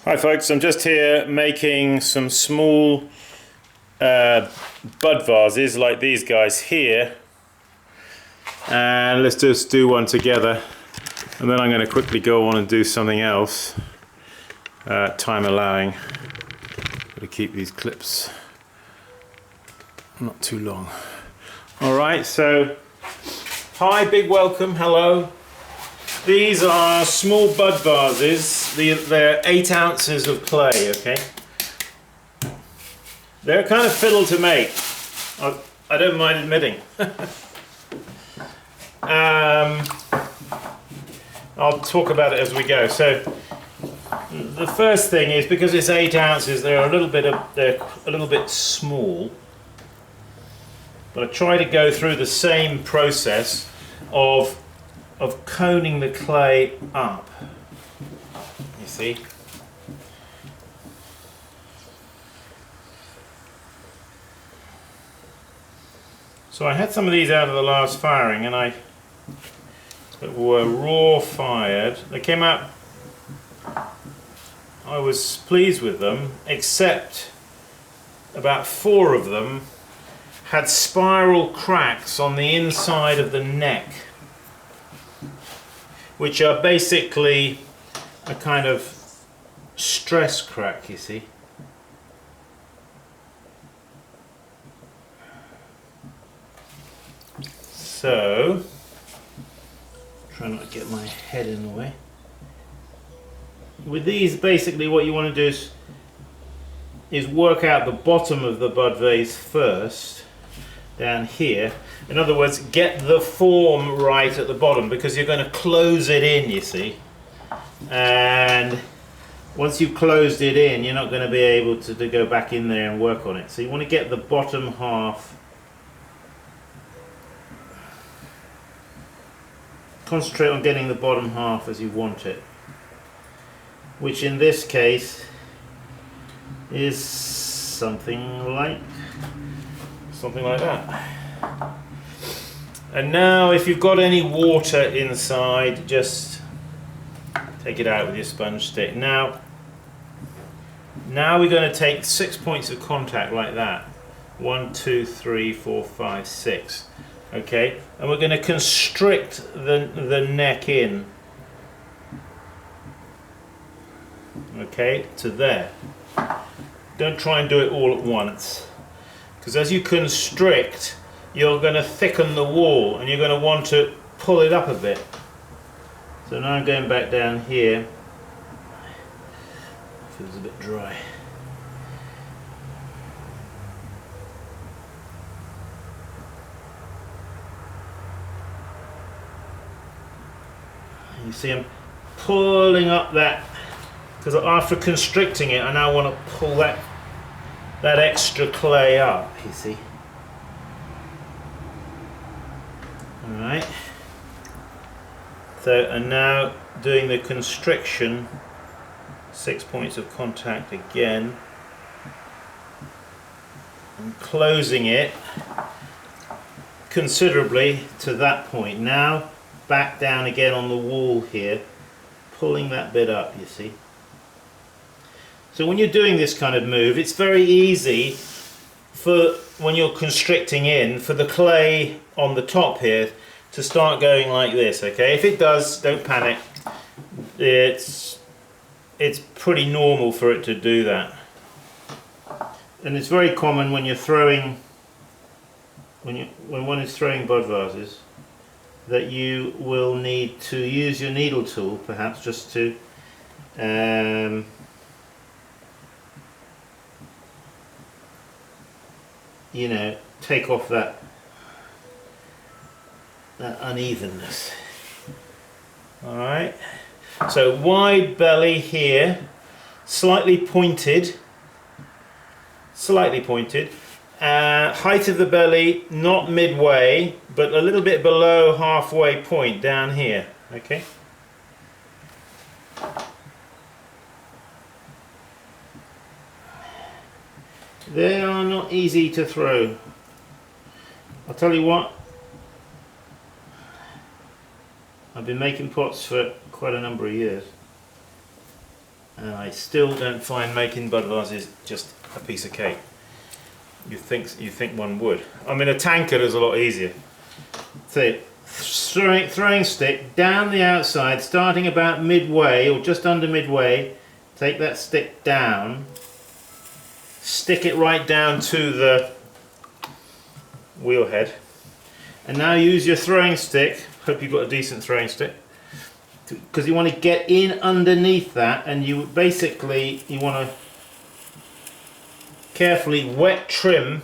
Hi folks, I'm just here making some small bud vases like these guys here, and let's just do one together and then I'm going to quickly go on and do something else, time allowing. Got to keep these clips not too long. Alright, so hi, big welcome, hello. These are small bud vases. They're 8 ounces of clay, okay? They're kind of fiddle to make. I don't mind admitting. I'll talk about it as we go. So the first thing is, because it's 8 ounces, they're a little bit small. But I try to go through the same process of coning the clay up, you see. So I had some of these out of the last firing and that were raw fired. They came out, I was pleased with them, except about 4 of them had spiral cracks on the inside of the neck, which are basically a kind of stress crack, you see. So, try not to get my head in the way. With these, basically what you want to do is work out the bottom of the bud vase first, down here. In other words, get the form right at the bottom, because you're going to close it in, you see. And once you've closed it in, you're not going to be able to go back in there and work on it. So you want to get the bottom half. Concentrate on getting the bottom half as you want it, which in this case is something like that. And now if you've got any water inside, just take it out with your sponge stick. Now we're going to take 6 points of contact like that. 1, 2, 3, 4, 5, 6. Okay, and we're going to constrict the neck in. Okay, to there. Don't try and do it all at once, because as you constrict, you're going to thicken the wall and you're going to want to pull it up a bit. So now I'm going back down here. Feels a bit dry. You see I'm pulling up that, because after constricting it I now want to pull that extra clay up, you see. Alright, so and now doing the constriction, 6 points of contact again, and closing it considerably to that point. Now back down again on the wall here, pulling that bit up, you see. So when you're doing this kind of move, it's very easy for, when you're constricting in, for the clay on the top here to start going like this, okay? If it does, don't panic. It's pretty normal for it to do that. And it's very common when you're throwing, when one is throwing bud vases, that you will need to use your needle tool, perhaps, just to you know, take off that unevenness. Alright, so wide belly here, slightly pointed, height of the belly not midway, but a little bit below halfway point down here, okay? They are not easy to throw. I'll tell you what, I've been making pots for quite a number of years, And I still don't find making bud vases just a piece of cake. You think one would. I mean, a tankard is a lot easier. So throwing stick down the outside, starting about midway or just under midway. Take that stick down, stick it right down to the wheel head, and now use your throwing stick. Hope you've got a decent throwing stick, because you want to get in underneath that, and you want to carefully wet trim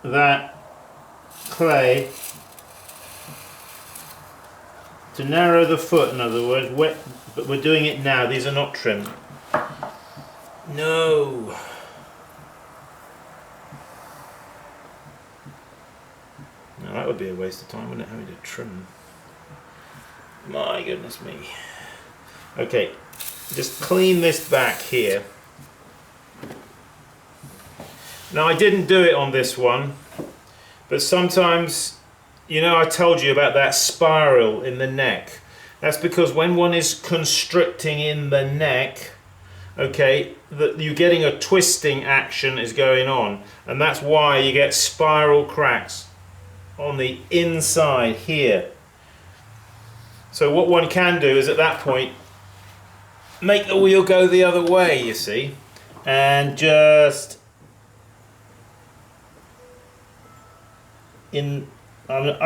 that clay to narrow the foot. In other words, wet, but we're doing it now. These are not trimmed. No. No, that would be a waste of time, wouldn't it, having to trim them? My goodness me. Okay, just clean this back here. Now, I didn't do it on this one, but sometimes, you know, I told you about that spiral in the neck. That's because when one is constricting in the neck, okay, you're getting a twisting action is going on, and that's why you get spiral cracks on the inside here. So what one can do is at that point make the wheel go the other way, you see, and just I'm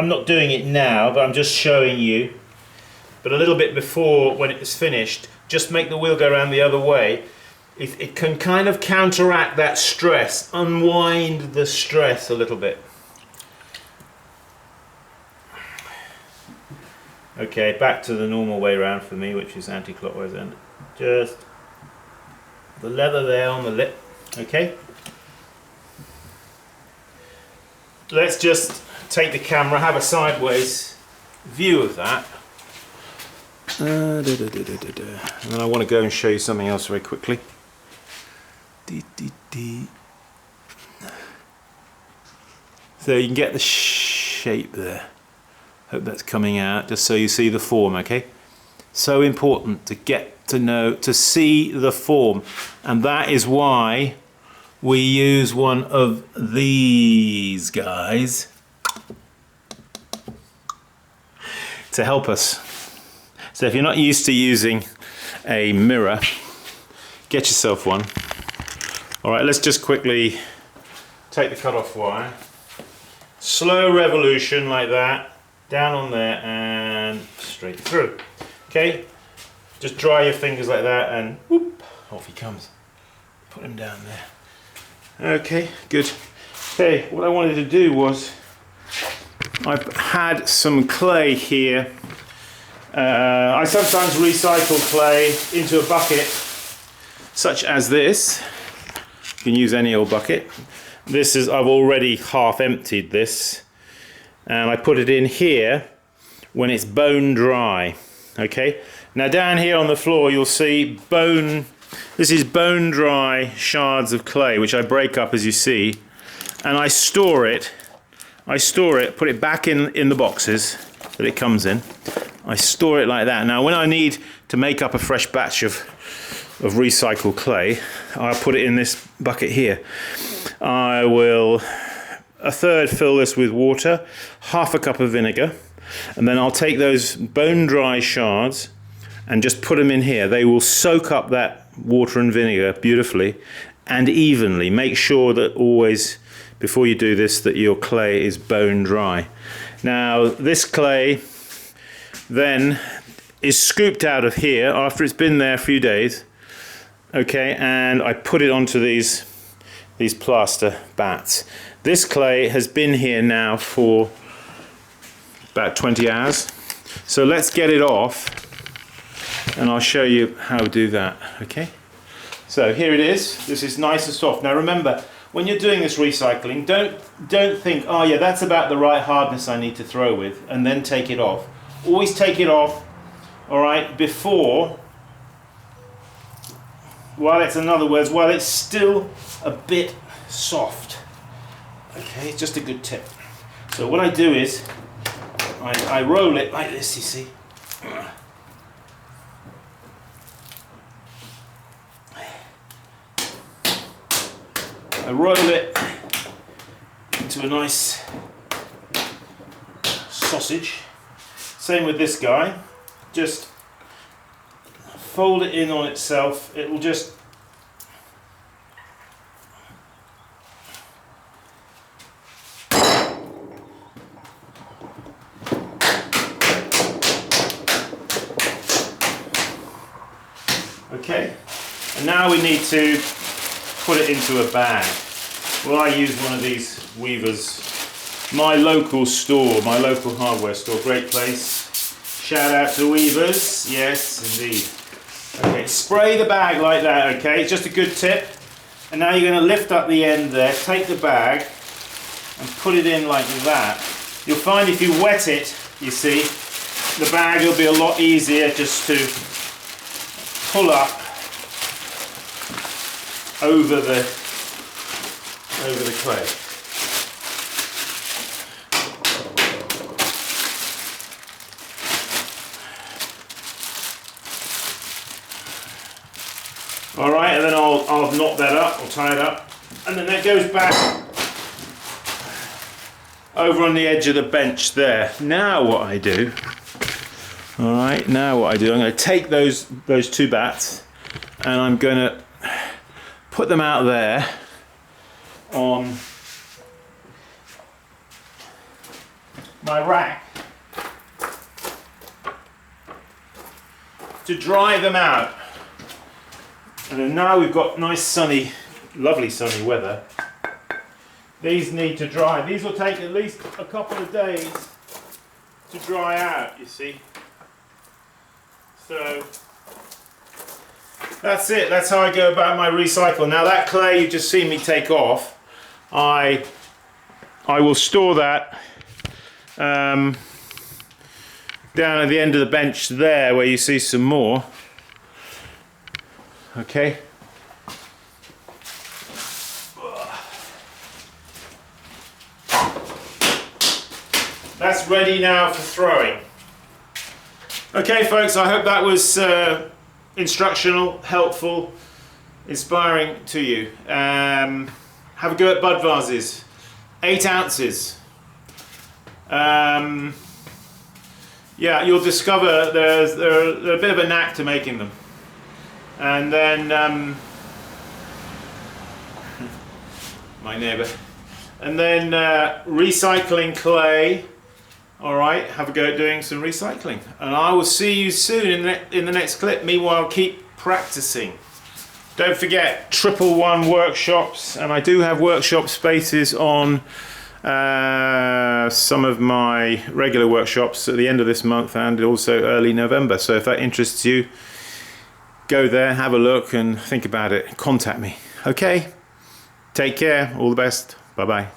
not doing it now, but I'm just showing you, but a little bit before, when it's finished, just make the wheel go around the other way. It can kind of counteract that stress, unwind the stress a little bit. Okay, back to the normal way around for me, which is anti-clockwise, and just the leather there on the lip. Okay, let's just take the camera, have a sideways view of that, and then I want to go and show you something else very quickly. So you can get the shape there. Hope that's coming out, just so you see the form, okay? So important to get to know, to see the form, and that is why we use one of these guys to help us. So if you're not used to using a mirror, get yourself one. All right, let's just quickly take the cut-off wire. Slow revolution like that. Down on there and straight through. Okay, just dry your fingers like that and whoop, off he comes. Put him down there. Okay, good. Okay, what I wanted to do was, I've had some clay here. I sometimes recycle clay into a bucket such as this. You can use any old bucket. This is, I've already half emptied this, and I put it in here when it's bone dry. Okay, now down here on the floor you'll see this is bone dry shards of clay, which I break up as you see, and I store it, put it back in the boxes that it comes in. I store it like that. Now when I need to make up a fresh batch of recycled clay, I'll put it in this bucket here. I will a third fill this with water, half a cup of vinegar, and then I'll take those bone dry shards and just put them in here. They will soak up that water and vinegar beautifully and evenly. Make sure that always, before you do this, that your clay is bone dry. Now this clay then is scooped out of here after it's been there a few days. Okay, and I put it onto these plaster bats. This clay has been here now for about 20 hours. So let's get it off and I'll show you how to do that, okay? So here it is. This is nice and soft. Now remember, when you're doing this recycling, don't think, oh yeah, that's about the right hardness I need to throw with, and then take it off. Always take it off, all right, before, while it's still a bit soft. Okay, it's just a good tip. So what I do is, I roll it like this, you see. I roll it into a nice sausage. Same with this guy. Just fold it in on itself. It will just okay, and now we need to put it into a bag. Well, I use one of these weavers. My local store, my local hardware store, great place. Shout out to Weavers, yes indeed. Okay, spray the bag like that, okay, it's just a good tip. And now you're going to lift up the end there, take the bag and put it in like that. You'll find if you wet it, you see, the bag will be a lot easier just to pull up over the clay. Alright, and then I'll knot that up, I'll tie it up, and then that goes back over on the edge of the bench there. Now what I do, alright, now what I do, I'm going to take those two bats and I'm going to put them out there on my rack to dry them out. And then now we've got nice sunny, lovely sunny weather. These need to dry. These will take at least a couple of days to dry out, you see. So that's it. That's how I go about my recycle. Now that clay you just seen me take off, I will store that down at the end of the bench there where you see some more. Okay. That's ready now for throwing. Okay folks, I hope that was instructional, helpful, inspiring to you. Have a go at bud vases. 8 ounces. Yeah, you'll discover they're a bit of a knack to making them. And then my neighbour, and then recycling clay. All right, have a go at doing some recycling, and I will see you soon in the next clip. Meanwhile, keep practicing. Don't forget 111 workshops, and I do have workshop spaces on some of my regular workshops at the end of this month and also early November. So if that interests you, go there, have a look and think about it. Contact me. Okay? Take care. All the best. Bye-bye.